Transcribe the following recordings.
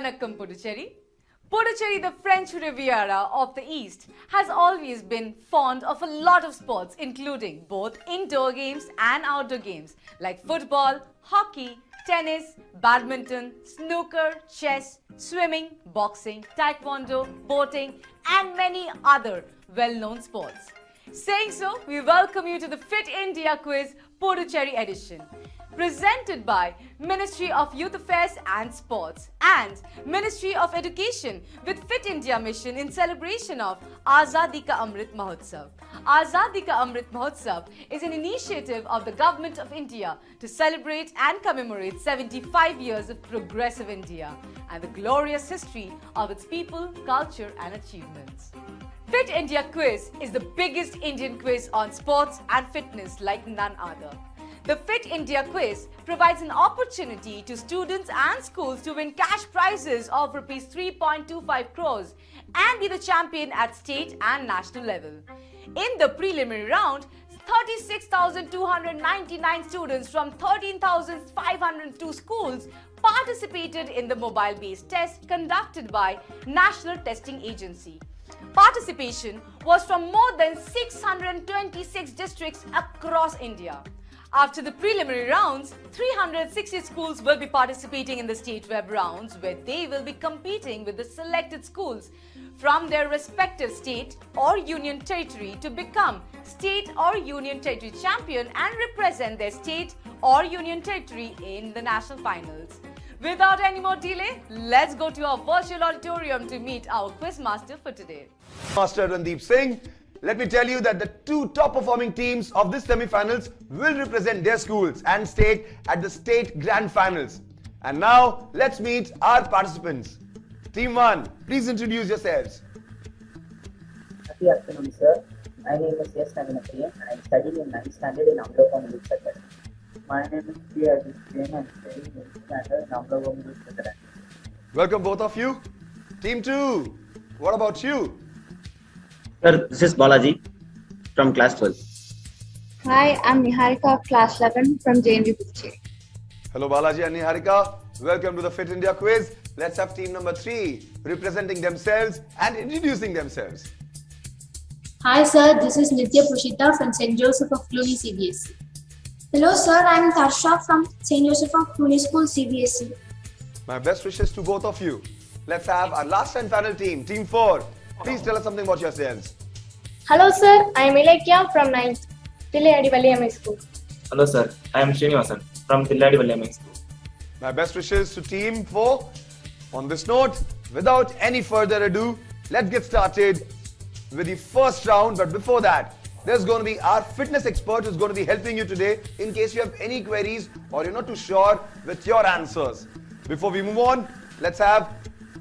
Vanakkam Puducherry. Puducherry, the French Riviera of the East, has always been fond of a lot of sports, including both indoor games and outdoor games like football, hockey, tennis, badminton, snooker, chess, swimming, boxing, taekwondo, boating, and many other well-known sports. Saying so, we welcome you to the Fit India Quiz Puducherry edition, presented by Ministry of Youth Affairs and Sports and Ministry of Education with Fit India mission in celebration of Azadi ka Amrit Mahotsav. Azadi ka Amrit Mahotsav is an initiative of the Government of India to celebrate and commemorate 75 years of progressive India and the glorious history of its people, culture and achievements. Fit India Quiz is the biggest Indian quiz on sports and fitness like none other. The Fit India Quiz provides an opportunity to students and schools to win cash prizes of Rs 3.25 crores and be the champion at state and national level. In the preliminary round, 36,299 students from 13,502 schools participated in the mobile-based test conducted by National Testing Agency. Participation was from more than 626 districts across India. After the preliminary rounds, 360 schools will be participating in the state web rounds where they will be competing with the selected schools from their respective state or union territory to become state or union territory champion and represent their state or union territory in the national finals. Without any more delay, let's go to our virtual auditorium to meet our quiz master for today. Master Randeep Singh, let me tell you that the two top performing teams of this semi-finals will represent their schools and state at the state grand finals. And now let's meet our participants. Team 1, please introduce yourselves. Good afternoon, sir. My name is S. Navinathiyan and I am studying in 9th standard in Amrit Mahotsav Academy. My name is P. Ajit and I am studying in 8th standard in Amrit Mahotsav Academy. Welcome both of you. Team 2, what about you? Sir, this is Balaji from class 12. Hi, I'm Niharika of class 11 from JNV Puducherry. Hello Balaji and Niharika. Welcome to the Fit India Quiz. Let's have team number 3 representing themselves and introducing themselves. Hi sir, this is Nitya Pushita from St. Joseph of Cluny CBSE. Hello sir, I am Tarsha from St. Joseph of Cluny School CBSE. My best wishes to both of you. Let's have our last and final team, team 4. Please tell us something about yourselves. Hello sir, I am Ilakya from 9th, Tillayadi Valliyamai School. Hello sir, I am Srinivasan from Tillayadi Valliyamai School. My best wishes to team 4. On this note, without any further ado, let's get started with the first round. But before that, there's going to be our fitness expert who's going to be helping you today in case you have any queries or you're not too sure with your answers. Before we move on, let's have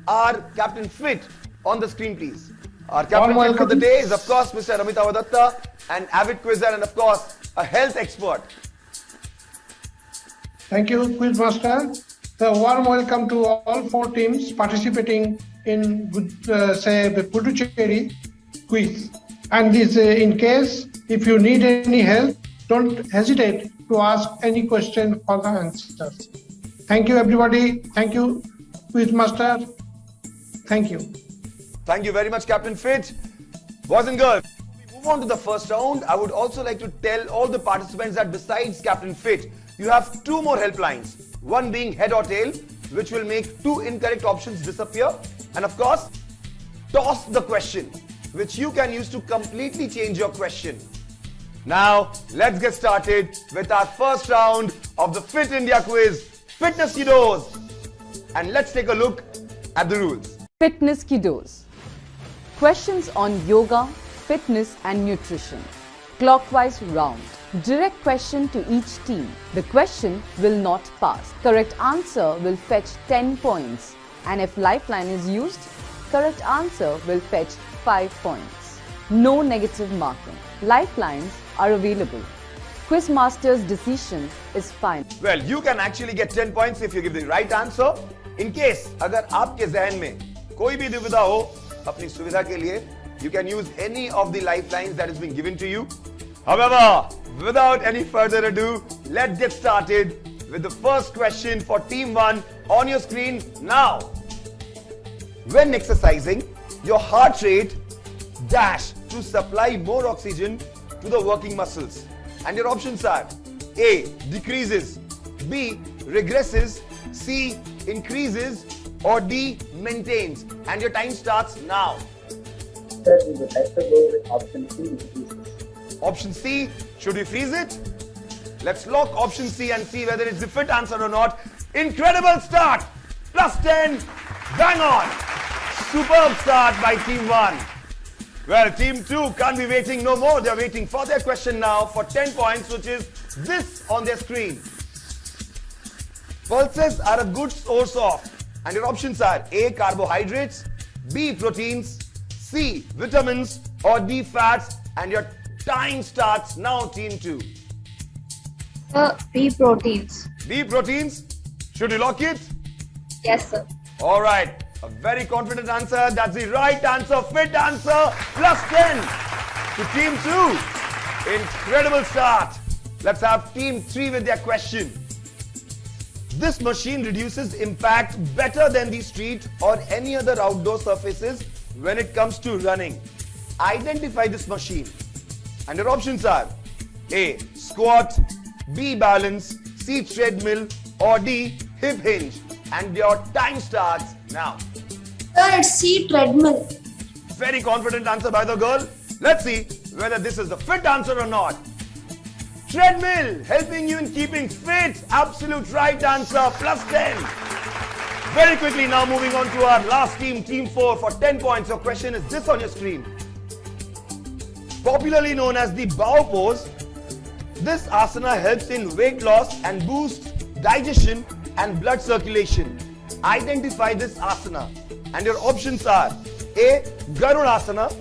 our Captain Fit on the screen, please. Our Captain Fit for the day is, of course, Mr. Amrit Mahotsav, an avid quizzer and, of course, a health expert. Thank you, Quizmaster. The warm welcome to all 4 teams participating in, the Puducherry quiz. And this, in case if you need any help, don't hesitate to ask any question for the answers. Thank you, everybody. Thank you, Quizmaster. Thank you. Thank you very much, Captain Fit. Boys and girls, we move on to the first round. I would also like to tell all the participants that besides Captain Fit, you have 2 more helplines. One being head or tail, which will make 2 incorrect options disappear. And of course, toss the question, which you can use to completely change your question. Now, let's get started with our first round of the Fit India Quiz, Fitness Kiddos. And let's take a look at the rules. Fitness Kiddos. Questions on yoga, fitness and nutrition. Clockwise round. Direct question to each team. The question will not pass. Correct answer will fetch 10 points. And if lifeline is used, correct answer will fetch 5 points. No negative marking. Lifelines are available. Quizmaster's decision is final. Well, you can actually get 10 points if you give the right answer. In case, अगर आपके ज़हन में कोई भी दुविधा हो, अपनी सुविधा के लिए, you can use any of the lifelines that is being given to you. However, without any further ado, let's get started with the first question for Team 1 on your screen now. When exercising, your heart rate dash to supply more oxygen to the working muscles. And your options are A. Decreases, B. Regresses, C. Increases, or D. Maintains. And your time starts now. Sir, we would like to go with option C, increases. Option C, should we freeze it? Let's lock option C and see whether it's the fit answer or not. Incredible start! Plus 10, bang on! Superb start by team 1. Well, team 2 can't be waiting no more. They're waiting for their question now for 10 points, which is this on their screen. Pulses are a good source of, and your options are A. Carbohydrates, B. Proteins, C. Vitamins, or D. Fats. And your time starts now, team 2. B proteins. B. Proteins. Should we lock it? Yes, sir. All right. A very confident answer. That's the right answer. Fit answer. Plus 10 to team 2. Incredible start. Let's have team 3 with their question. This machine reduces impact better than the street or any other outdoor surfaces when it comes to running. Identify this machine. And your options are A. Squat, B. Balance, C. Treadmill, or D. Hip hinge. And your time starts now. Sir, it's C, treadmill. Very confident answer by the girl. Let's see whether this is the fit answer or not. Treadmill, helping you in keeping fit. Absolute right answer, plus 10. Very quickly now moving on to our last team, team 4 for 10 points. Your question is this on your screen. Popularly known as the bow pose, this asana helps in weight loss and boosts digestion and blood circulation. Identify this asana. And your options are A. Garudasana,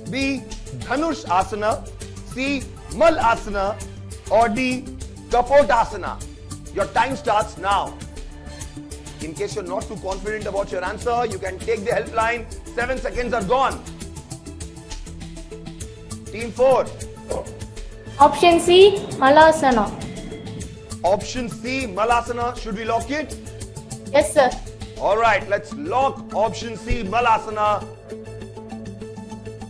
B. Dhanush Asana, C. Mal Asana, or D. Kapotasana. Your time starts now. In case you're not too confident about your answer, you can take the helpline. 7 seconds are gone. Team 4. Option C, Malasana. Option C, Malasana. Should we lock it? Yes, sir. Alright, let's lock option C, Malasana.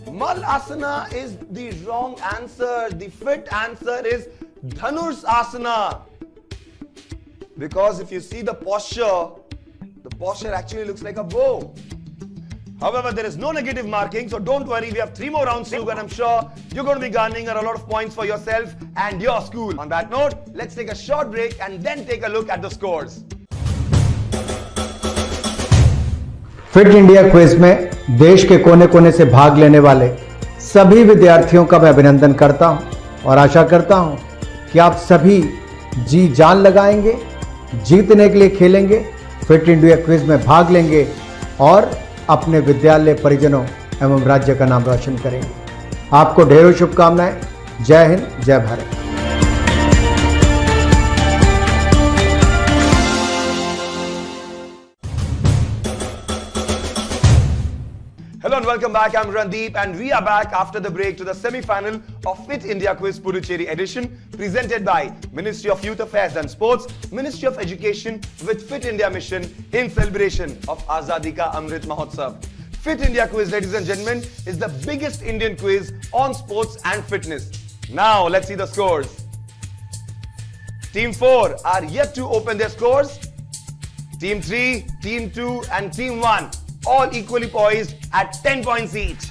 Malasana is the wrong answer. The fit answer is Dhanush Asana. Because if you see the posture actually looks like a bow. However, there is no negative marking, so don't worry. We have 3 more rounds to go, and I'm sure you're going to be garnering a lot of points for yourself and your school. On that note, let's take a short break and then take a look at the scores. Fit India quiz में देश के कोने कोने से भाग लेने वाले सभी विद्यार्थियों का मैं अभिनंदन करता हूं और आशा करता हूं कि आप सभी जी जान लगाएंगे, जीतने के लिए खेलेंगे, फिट इंडिया क्विज में भाग लेंगे और अपने विद्यालय, परिजनों एवं राज्य का नाम रोशन करेंगे। आपको ढेरों शुभकामनाएं। जय हिंद, जय Bharat. Hello and welcome back. I'm Randeep and we are back after the break to the semi-final of Fit India Quiz Puducherry edition presented by Ministry of Youth Affairs and Sports, Ministry of Education with Fit India Mission in celebration of Azadi ka Amrit Mahotsav. Fit India Quiz, ladies and gentlemen, is the biggest Indian quiz on sports and fitness. Now let's see the scores. Team 4 are yet to open their scores. Team 3, Team 2 and Team 1 all equally poised at 10 points each.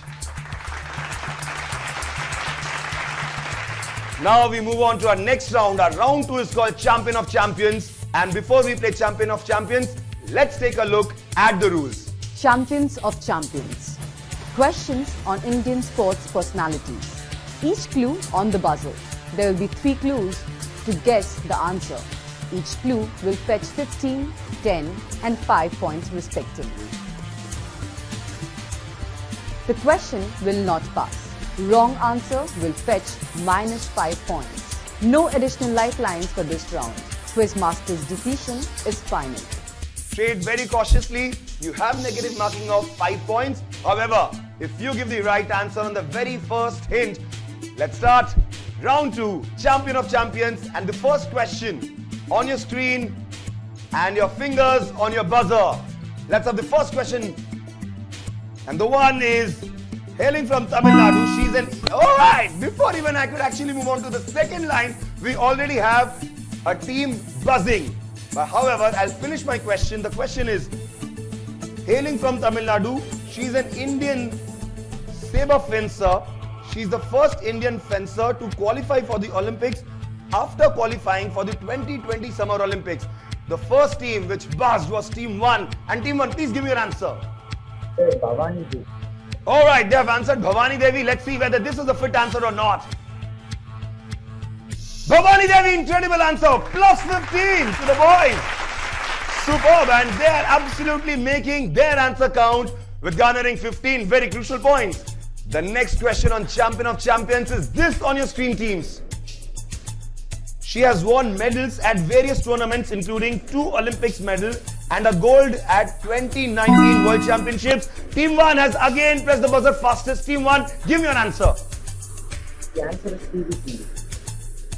Now we move on to our next round. Our round 2 is called Champion of Champions. And before we play Champion of Champions, let's take a look at the rules. Champions of Champions. Questions on Indian sports personalities. Each clue on the buzzer. There will be 3 clues to guess the answer. Each clue will fetch 15, 10 and 5 points respectively. The question will not pass. Wrong answer will fetch -5 points. No additional lifelines for this round. Quizmaster's decision is final. Trade very cautiously. You have negative marking of 5 points. However, if you give the right answer on the very first hint, let's start. Round 2, Champion of Champions, and the first question on your screen and your fingers on your buzzer. Let's have the first question And the one is hailing from Tamil Nadu. She's an... Alright, before even I could actually move on to the second line, we already have a team buzzing. But however, I'll finish my question. The question is, hailing from Tamil Nadu, she's an Indian saber fencer. She's the first Indian fencer to qualify for the Olympics after qualifying for the 2020 Summer Olympics. The first team which buzzed was Team 1. And Team 1, please give me your answer. Bhavani Devi. Alright, they have answered Bhavani Devi. Let's see whether this is a fit answer or not. Bhavani Devi, incredible answer. Plus 15 to the boys. Superb. And they are absolutely making their answer count with garnering 15 very crucial points. The next question on Champion of Champions is this on your screen, teams. She has won medals at various tournaments, including 2 Olympics medals and a gold at 2019 World Championships. Team 1 has again pressed the buzzer fastest. Team 1, give me an answer. The answer is PV Sindhu.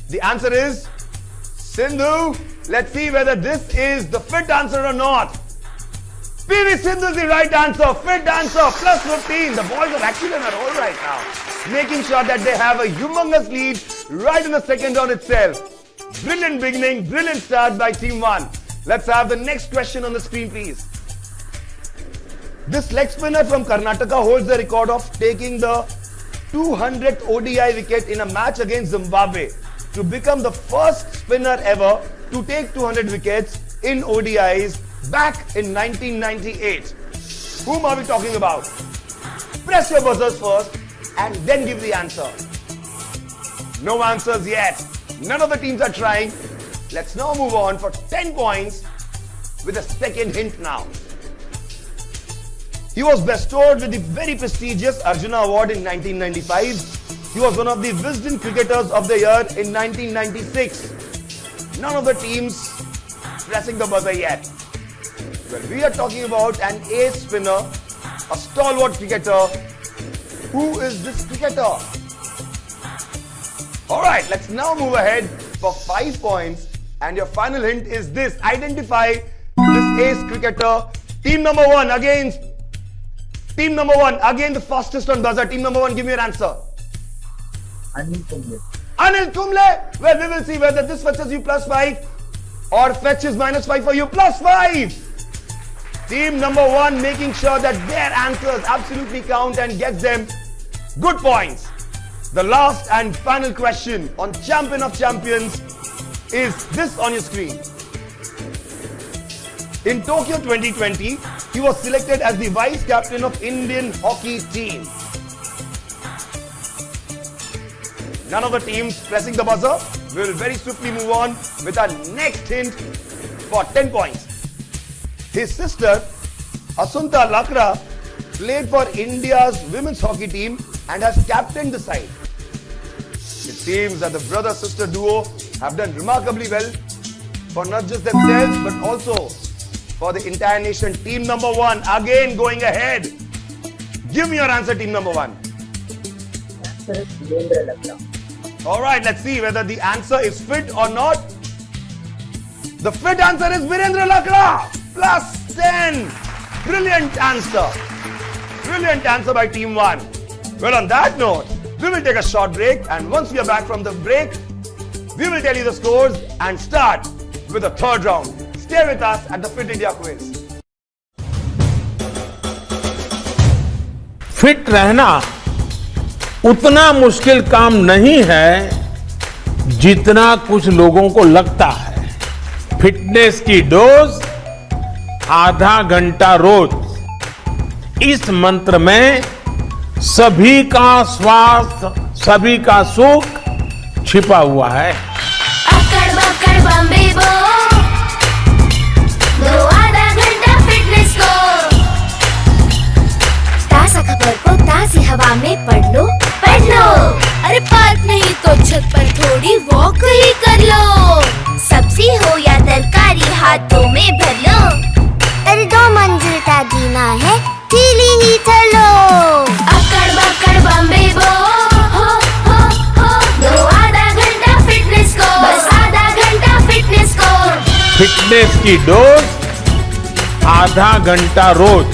The answer is Sindhu. Let's see whether this is the fit answer or not. PV Sindhu is the right answer. Fit answer, plus 15. The boys are actually on a roll right now, making sure that they have a humongous lead right in the second round itself. Brilliant beginning, brilliant start by Team 1. Let's have the next question on the screen, please. This leg spinner from Karnataka holds the record of taking the 200th ODI wicket in a match against Zimbabwe to become the first spinner ever to take 200 wickets in ODIs back in 1998. Whom are we talking about? Press your buzzers first and then give the answer. No answers yet. None of the teams are trying. Let's now move on for 10 points with a second hint now. He was bestowed with the very prestigious Arjuna Award in 1995. He was one of the Wisden Cricketers of the Year in 1996. None of the teams pressing the buzzer yet. Well, we are talking about an ace spinner, a stalwart cricketer. Who is this cricketer? Alright, let's now move ahead for 5 points. And your final hint is this. Identify this ace cricketer. Team number 1 against Team number 1, again the fastest on buzzer. Team number 1, give me your answer. Anil Kumble. Anil Kumble. Well, we will see whether this fetches you plus 5 or fetches minus 5 for you. Plus 5. Team number 1 making sure that their answers absolutely count and gets them good points. The last and final question on Champion of Champions is this on your screen. In Tokyo 2020, he was selected as the vice captain of Indian hockey team. None of the teams pressing the buzzer. We will very swiftly move on with our next hint for 10 points. His sister, Asunta Lakra, played for India's women's hockey team and has captained the side. It seems that the brother-sister duo have done remarkably well for not just themselves but also for the entire nation. Team number 1 again going ahead. Give me your answer, team number 1. Answer is Virendra Lakra. Alright, let's see whether the answer is fit or not. The fit answer is Virendra Lakra. Plus 10. Brilliant answer. Brilliant answer by team 1. Well, on that note, we will take a short break, and once we are back from the break, we will tell you the scores and start with the third round. Stay with us at the Fit India Quiz. Fit रहना उतना मुश्किल काम नहीं है जितना कुछ लोगों को लगता है। फिटनेस की डोज आधा घंटा रोज। इस मंत्र में सभी का स्वास्थ्य, सभी का सुख छिपा हुआ है। अक्कड़ बक्कड़ बम्बे बो, दो आधा घंटा फिटनेस को। ताज़ा खबर को ताज़ी हवा में पढ़ लो। अरे पार्क नहीं तो छत पर थोड़ी वॉक ही कर लो। सब्जी हो या तरकारी हाथों में भर लो। अरे 2 मंजिल का जीना है, सीढ़ी ही चलो। अक्कड़ बक्कड़ बम्बे बो, हो दो आधा घंटा फिटनेस को। बस आधा घंटा फिटनेस को। फिटनेस की डोज आधा घंटा रोज।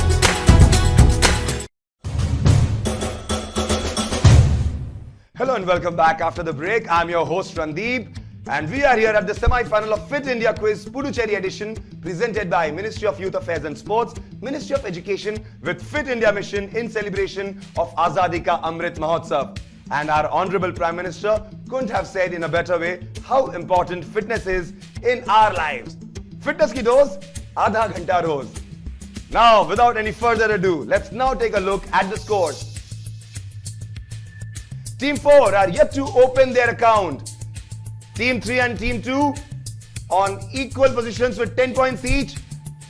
and welcome back after the break. I'm your host Randeep and we are here at the semi-final of Fit India Quiz Puducherry edition presented by Ministry of Youth Affairs and Sports, Ministry of Education with Fit India Mission in celebration of Azadi ka Amrit Mahotsav. And our Honorable Prime Minister couldn't have said in a better way how important fitness is in our lives. Fitness ki dose, aadha ghanta roz. Now, without any further ado, let's now take a look at the scores. Team 4 are yet to open their account. Team 3 and Team 2 on equal positions with 10 points each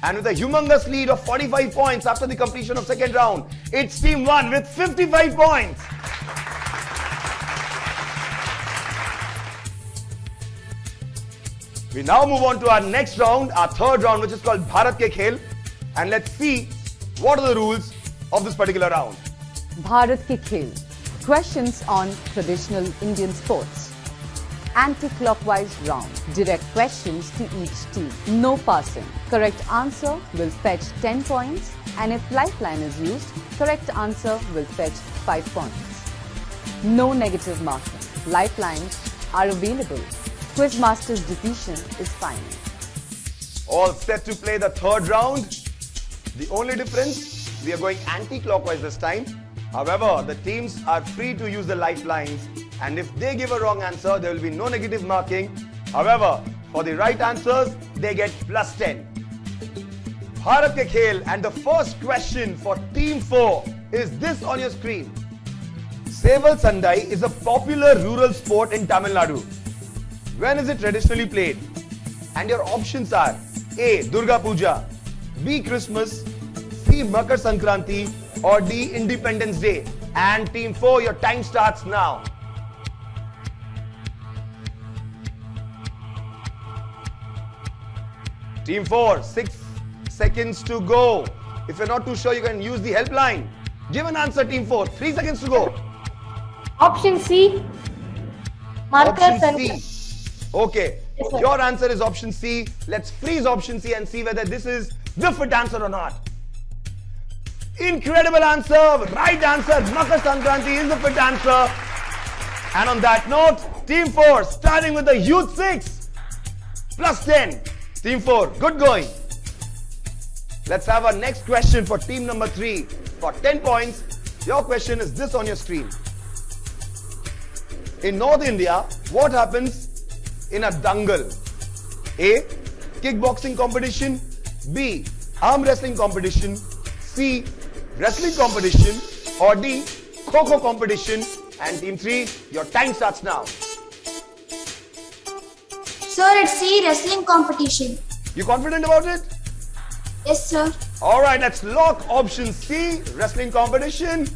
and with a humongous lead of 45 points after the completion of second round. It's Team 1 with 55 points. We now move on to our next round, our third round, which is called Bharat Ke Khel. And let's see what are the rules of this particular round. Bharat Ke Khel. Questions on traditional Indian sports. Anti-clockwise round. Direct questions to each team. No passing. Correct answer will fetch 10 points and if lifeline is used, correct answer will fetch 5 points. No negative marking. Lifelines are available. Quizmaster's decision is final. All set to play the third round. The only difference, we are going anti-clockwise this time. However, the teams are free to use the lifelines and if they give a wrong answer, there will be no negative marking. However, for the right answers, they get plus 10. Bharat Ke Khel and the first question for Team 4 is this on your screen. Seval Sandai is a popular rural sport in Tamil Nadu. When is it traditionally played? And your options are A. Durga Puja, B. Christmas, C. Makar Sankranti or D. Independence Day. And Team 4, your time starts now. Team 4, 6 seconds to go. If you're not too sure, you can use the helpline. Give an answer, Team 4. 3 seconds to go. Option C. Option C. Okay, yes, your answer is option C. Let's freeze option C and see whether this is the fit answer or not. Incredible answer, right answer. Makar Sankranti is the fit answer. And on that note, Team 4 starting with the Youth 6 plus 10. Team 4, good going. Let's have our next question for team number 3. For 10 points, your question is this on your screen. In North India, what happens in a dangal? A. Kickboxing competition, B. Arm wrestling competition, C. Wrestling competition or D. Kho-Kho competition. And Team 3, your time starts now. Sir, it's C, wrestling competition. You confident about it? Yes, sir. Alright, let's lock option C, wrestling competition.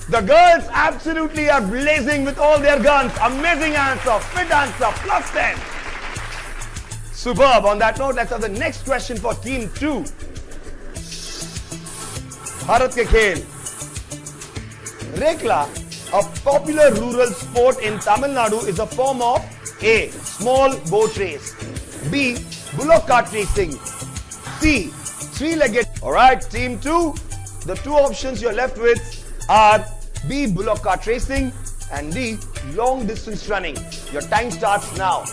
The girls absolutely are blazing with all their guns. Amazing answer, fit answer, plus 10. Superb. On that note, let's have the next question for Team 2. Bharat Ke Khel. Rekla, a popular rural sport in Tamil Nadu, is a form of A. Small boat race, B. Bullock cart racing, C. Three-legged. Alright, Team 2, the two options you're left with are B. Bullock cart racing and D. Long distance running. Your time starts now.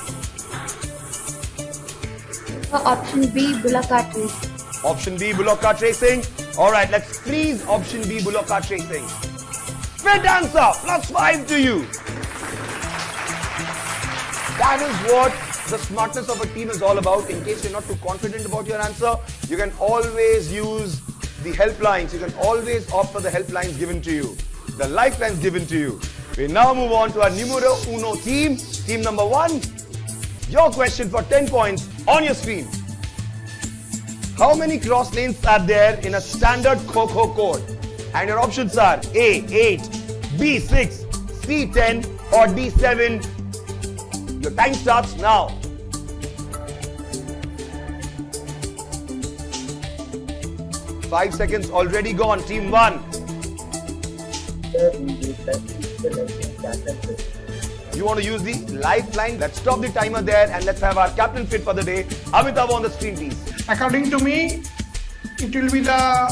Option B, Bullock cart racing. Option B, Bullock cart racing. Alright, let's freeze option B, Bullock cart racing. Fit answer, plus 5 to you. That is what the smartness of a team is all about. In case you're not too confident about your answer, you can always use the helplines. You can always opt for the helplines given to you, the lifelines given to you. We now move on to our numero uno team. Team number 1. Your question for 10 points on your screen. How many cross lanes are there in a standard Kho-Kho court? And your options are A. 8, B. 6, C. 10 or D. 7. Your time starts now. Five seconds already gone. Team 1. You want to use the lifeline? Let's stop the timer there and let's have our captain fit for the day. Amitabh on the screen, please. According to me, it will be the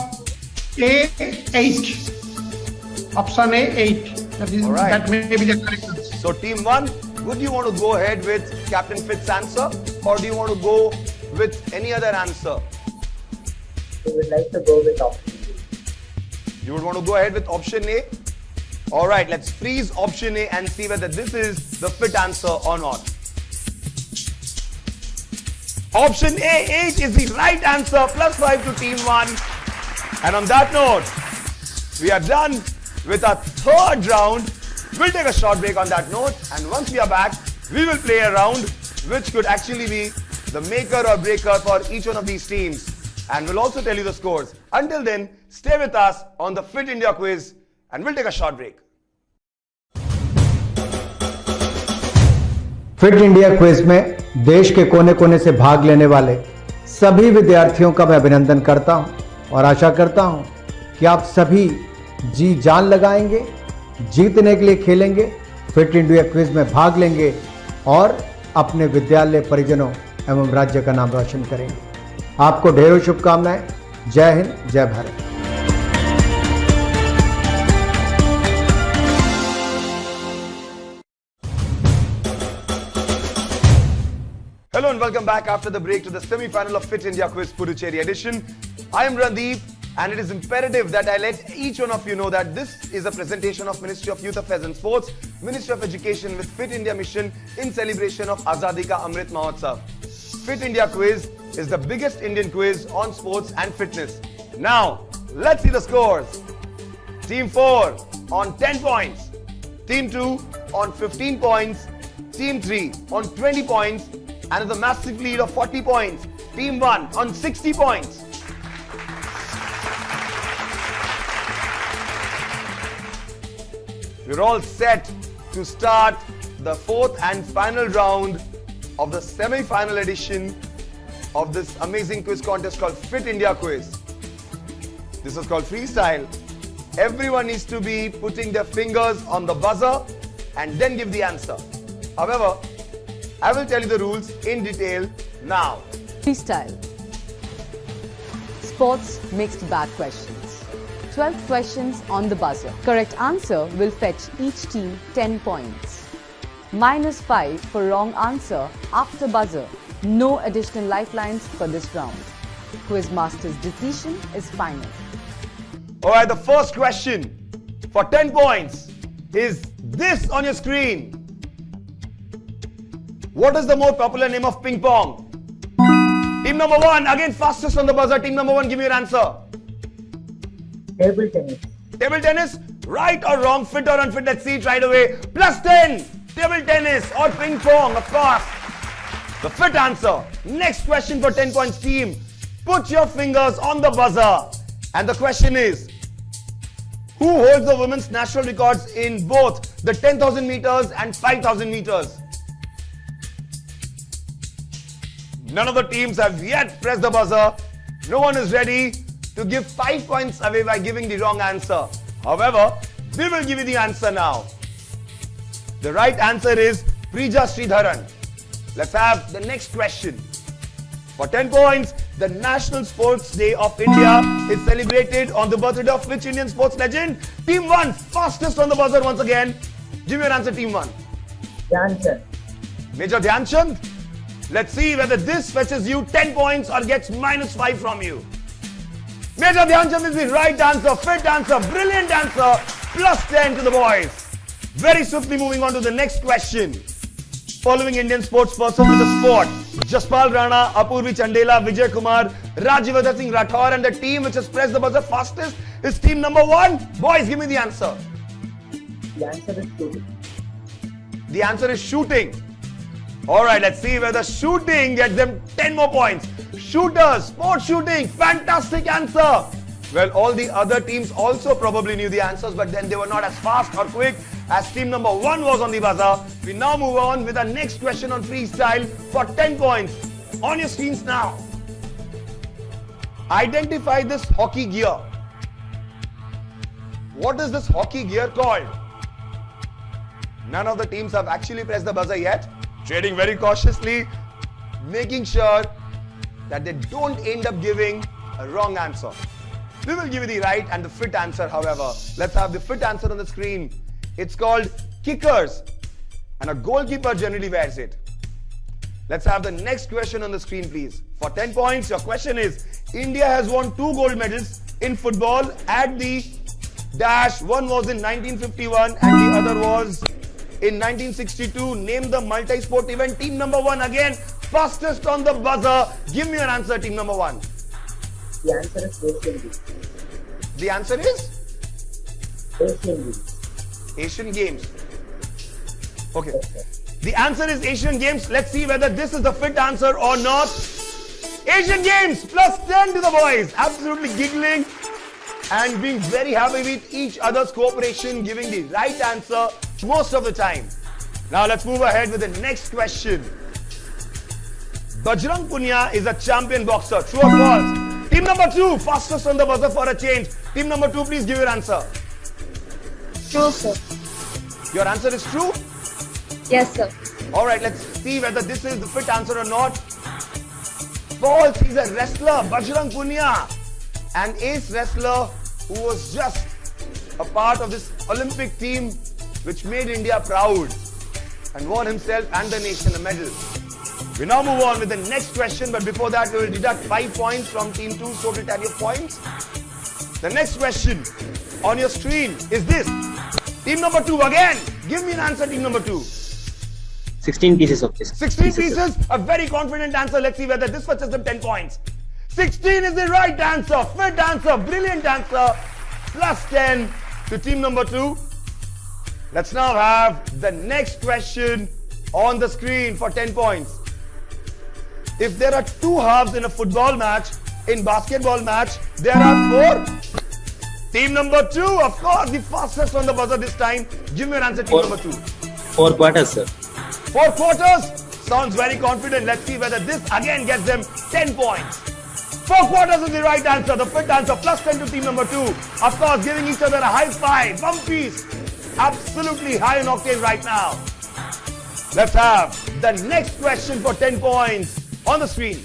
A, 8. Option A, 8. Alright. That may be the correct answer. So team 1, would you want to go ahead with Captain Fit's answer or do you want to go with any other answer? We would like to go with option. You would want to go ahead with option A? Alright, let's freeze option A and see whether this is the fit answer or not. Option A, 8 is the right answer, +5 to team 1. And on that note, we are done with our third round. We'll take a short break on that note, and once we are back, we will play a round which could actually be the maker or breaker for each one of these teams. And we'll also tell you the scores. Until then, stay with us on the Fit India quiz, and we'll take a short break. Fit India quiz में देश के कोने कोने से भाग लेने वाले सभी विद्यार्थियों का मैं अभिनंदन करता हूं और आशा करता हूं कि आप सभी जी जान लगाएंगे, जीतने के लिए खेलेंगे, फिट इंडिया क्विज में भाग लेंगे और अपने विद्यालय परिजनों एवं राज्य का नाम रोशन करेंगे। आपको ढेरों शुभकामनाएं। जय हिंद, जय Bharat. Hello and welcome back after the break to the semi-final of Fit India Quiz Puducherry edition. I am Randeep and it is imperative that I let each one of you know that this is a presentation of Ministry of Youth Affairs and Sports, Ministry of Education with Fit India mission in celebration of Azadi ka Amrit Mahotsav. Fit India Quiz is the biggest Indian quiz on sports and fitness. Now, let's see the scores. Team 4 on 10 points. Team 2 on 15 points. Team 3 on 20 points. And with a massive lead of 40 points, Team 1 on 60 points. We're all set to start the fourth and final round of the semi-final edition of this amazing quiz contest called Fit India Quiz. This is called Freestyle. Everyone needs to be putting their fingers on the buzzer and then give the answer. However, I will tell you the rules in detail now. Freestyle. Sports mixed bag questions. 12 questions on the buzzer. Correct answer will fetch each team 10 points. -5 for wrong answer after buzzer. No additional lifelines for this round. Quizmaster's decision is final. Alright, the first question for 10 points is this on your screen. What is the more popular name of ping pong? Team number 1, again fastest on the buzzer. Team number 1, give me your answer. Table tennis. Table tennis? Right or wrong, fit or unfit? Let's see it right away. +10. Table tennis or ping pong, of course. The fit answer. Next question for 10 points team. Put your fingers on the buzzer. And the question is, who holds the women's national records in both the 10,000 meters and 5,000 meters? None of the teams have yet pressed the buzzer. No one is ready to give 5 points away by giving the wrong answer. However, we will give you the answer now. The right answer is Preeja Sridharan. Let's have the next question. For 10 points, the National Sports Day of India is celebrated on the birthday of which Indian sports legend? Team 1, fastest on the buzzer once again. Give me your answer, Team 1. Dhyan Chand. Major Dhyan Chand. Let's see whether this fetches you 10 points or gets -5 from you. Major Dhyan Chand is the right answer, fit answer, brilliant answer, +10 to the boys. Very swiftly moving on to the next question. Following Indian sports person with the sport: Jaspal Rana, Apurvi Chandela, Vijay Kumar, Rajyavardhan Singh Rathore, and the team which has pressed the buzzer fastest is team number 1. Boys, give me the answer. The answer is shooting. The answer is shooting. Alright, let's see whether shooting gets them 10 more points. Shooters, sport shooting, fantastic answer. Well, all the other teams also probably knew the answers, but then they were not as fast or quick as team number 1 was on the buzzer. We now move on with our next question on freestyle for 10 points. On your screens now. Identify this hockey gear. What is this hockey gear called? None of the teams have actually pressed the buzzer yet. Trading very cautiously, making sure that they don't end up giving a wrong answer. We will give you the right and the fit answer, however. Let's have the fit answer on the screen. It's called kickers. And a goalkeeper generally wears it. Let's have the next question on the screen, please. For 10 points, your question is, India has won 2 gold medals in football at the dash. One was in 1951 and the other was in 1962. Name the multi-sport event. Team number 1 again, fastest on the buzzer. Give me an answer, team number 1. The answer is Asian Games. The answer is? Asian Games. Asian Games. Okay. The answer is Asian Games. Let's see whether this is the fit answer or not. Asian Games, plus 10 to the boys. Absolutely giggling and being very happy with each other's cooperation, giving the right answer most of the time. Now let's move ahead with the next question. Bajrang Punia is a champion boxer. True or false? Team number 2, fastest on the buzzer for a change. Team number 2, please give your answer. True, sir. Your answer is true? Yes, sir. Alright, let's see whether this is the fit answer or not. False, he's a wrestler, Bajrang Punia, an ace wrestler who was just a part of this Olympic team which made India proud and won himself and the nation a medal. We now move on with the next question, but before that we will deduct 5 points from Team 2's total tally of points. The next question on your screen is this. Team number 2 again. Give me an answer, team number 2. 16 pieces of this. 16 pieces, a very confident answer. Let's see whether this fetches them 10 points. 16 is the right answer. Fit answer, brilliant answer. Plus 10 to team number 2. Let's now have the next question on the screen for 10 points. If there are 2 halves in a football match, in basketball match, there are 4. Team number 2, of course, the fastest on the buzzer this time. Give me an answer, team number 2. 4 quarters, sir. 4 quarters? Sounds very confident. Let's see whether this again gets them 10 points. 4 quarters is the right answer, the fit answer. Plus 10 to team number 2. Of course, giving each other a high five. Bumpies. Absolutely high in octane right now. Let's have the next question for 10 points on the screen.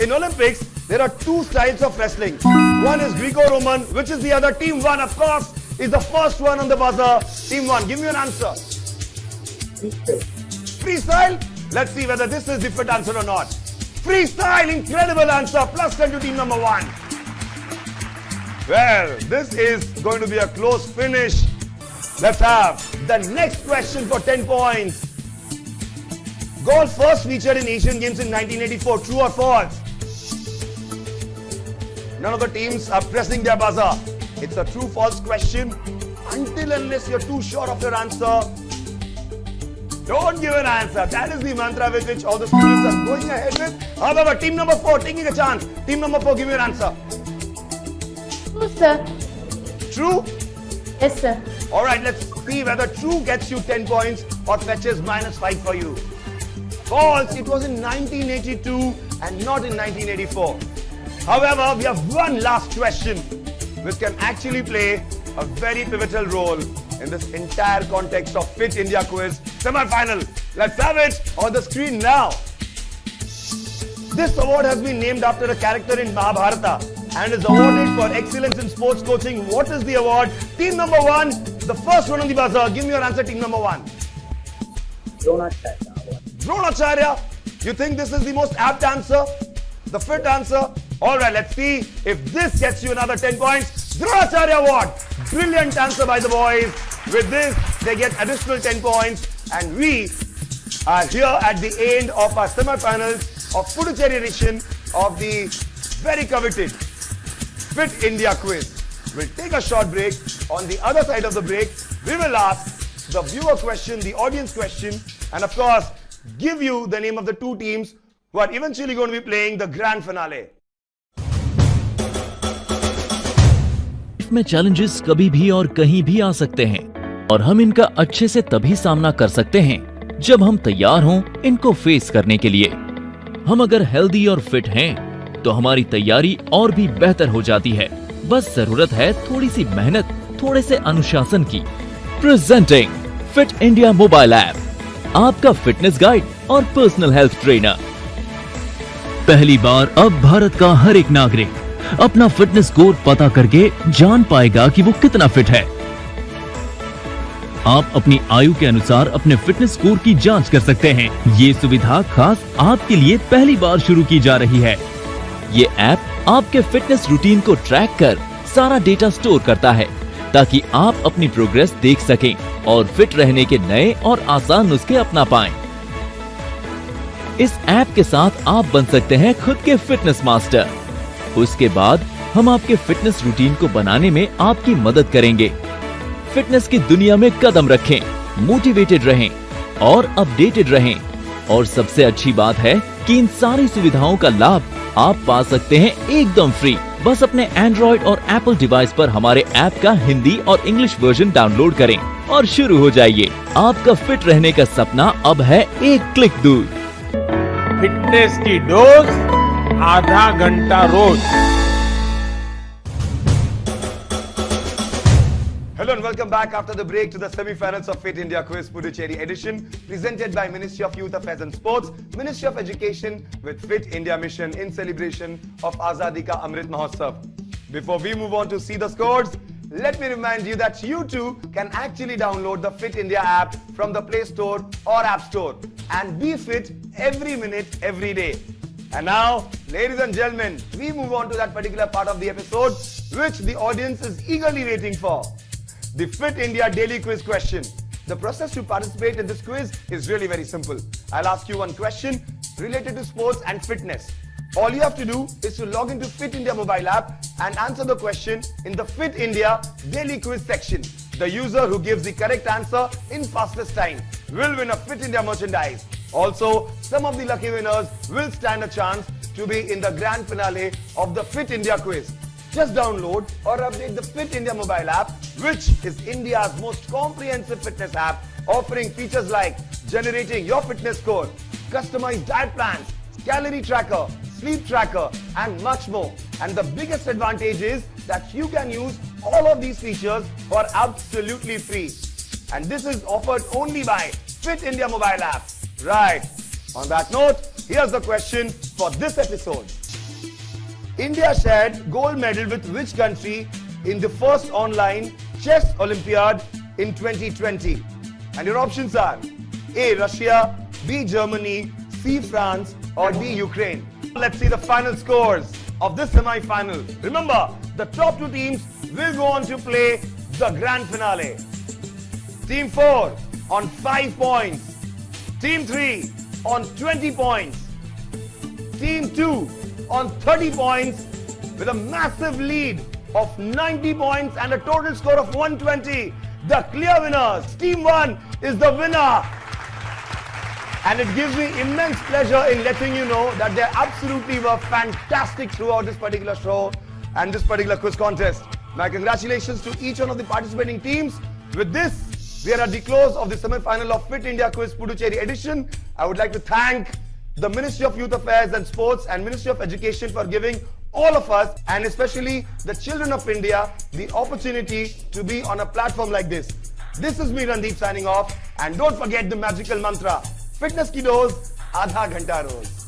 In Olympics, there are 2 styles of wrestling. One is Greco-Roman, which is the other. Team 1, of course, is the first one on the buzzer. Team 1, give me an answer. Freestyle. Let's see whether this is the fit answer or not. Freestyle, incredible answer. Plus 10 to team number 1. Well, this is going to be a close finish. Let's have the next question for 10 points. Golf first featured in Asian Games in 1984. True or false? None of the teams are pressing their buzzer. It's a true-false question. Until unless you're too sure of your answer, don't give an answer. That is the mantra with which all the students are going ahead with. However, team number 4 taking a chance. Team number 4, give me an answer. True, sir. True? Yes, sir. Alright, let's see whether true gets you 10 points or fetches -5 for you. False, it was in 1982 and not in 1984. However, we have one last question which can actually play a very pivotal role in this entire context of Fit India Quiz semi-final. Let's have it on the screen now. This award has been named after a character in Mahabharata and is awarded for excellence in sports coaching. What is the award? Team number 1, the first one on the buzzer. Give me your answer, team number 1. Dronacharya. Dronacharya. You think this is the most apt answer? The fit answer? Alright, let's see if this gets you another 10 points. Dronacharya award. Brilliant answer by the boys. With this, they get additional 10 points. And we are here at the end of our semi-finals of Puducherry edition of the very coveted Fit India Quiz. We'll take a short break. On the other side of the break, we will ask the viewer question, the audience question, and of course, give you the name of the 2 teams who are eventually going to be playing the grand finale. में challenges कभी भी और कहीं भी आ सकते हैं और हम इनका अच्छे से तभी सामना कर सकते हैं जब हम तैयार हों इनको फेस करने के लिए। हम अगर हेल्दी और फिट हैं तो हमारी तैयारी और भी बेहतर हो जाती है। बस जरूरत है थोड़ी सी मेहनत, थोड़े से अनुशासन की। Presenting fit India mobile app, आपका फिटनेस गाइड और पर्सनल हेल्थ ट्रेनर। पहली बार अब भारत का हर एक नागरिक अपना फिटनेस स्कोर पता करके जान पाएगा कि वो कितना फिट है। आप अपनी आयु के अनुसार अपने फिटनेस स्कोर की जांच कर सकते हैं। ये सुविधा खास आपके लिए पहली बार शुरू की जा रही है। ये ऐप आपके फिटनेस रूटीन को ट्रैक कर सारा डेटा स्टोर करता है ताकि आप अपनी प्रोग्रेस देख सकें और फिट रहने के नए और आसान नुस्खे अपना पाएं। इस ऐप के साथ आप बन सकते हैं खुद के फिटनेस मास्टर। उसके बाद हम आपके फिटनेस रूटीन को बनाने में आपकी मदद करेंगे। फिटनेस की दुनिया में कदम रखें, मोटिवेटेड रहें और अपडेटेड रहें। और सबसे अच्छी बात है कि इन सारी सुविधाओं का लाभ आप पा सकते हैं एकदम फ्री। बस अपने एंड्रॉइड और एप्पल डिवाइस पर हमारे ऐप का हिंदी और इंग्लिश वर्जन डाउनलोड करें और शुरू हो जाइए। आपका फिट रहने का सपना अब है एक क्लिक दूर। फिटनेस की डोज आधा घंटा रोज। Hello and welcome back after the break to the semi-finals of Fit India Quiz Puducherry edition presented by Ministry of Youth Affairs and Sports, Ministry of Education with Fit India Mission in celebration of Azadi ka Amrit Mahotsav. Before we move on to see the scores, let me remind you that you too can actually download the Fit India app from the Play Store or App Store and be fit every minute, every day. And now, ladies and gentlemen, we move on to that particular part of the episode which the audience is eagerly waiting for. The Fit India Daily Quiz question. The process to participate in this quiz is really very simple. I'll ask you one question related to sports and fitness. All you have to do is to log into Fit India mobile app and answer the question in the Fit India Daily Quiz section. The user who gives the correct answer in fastest time will win a Fit India merchandise. Also, some of the lucky winners will stand a chance to be in the grand finale of the Fit India quiz. Just download or update the Fit India mobile app, which is India's most comprehensive fitness app, offering features like generating your fitness score, customized diet plans, calorie tracker, sleep tracker, and much more. And the biggest advantage is that you can use all of these features for absolutely free. And this is offered only by Fit India mobile app. Right. On that note, here's the question for this episode. India shared gold medal with which country in the first online chess Olympiad in 2020? And your options are A. Russia, B. Germany, C. France, or D. Ukraine. Let's see the final scores of this semi-final. Remember, the top two teams will go on to play the grand finale. Team 4 on 5 points. Team 3 on 20 points. Team 2 on 30 points with a massive lead of 90 points and a total score of 120. The clear winners. Team 1 is the winner. And it gives me immense pleasure in letting you know that they absolutely were fantastic throughout this particular show and this particular quiz contest. My congratulations to each one of the participating teams. With this, we are at the close of the semi-final of Fit India Quiz Puducherry edition. I would like to thank the Ministry of Youth Affairs and Sports and Ministry of Education for giving all of us, and especially the children of India, the opportunity to be on a platform like this. This is me, Randeep, signing off. And don't forget the magical mantra. Fitness ki dose, aadha ghanta roz.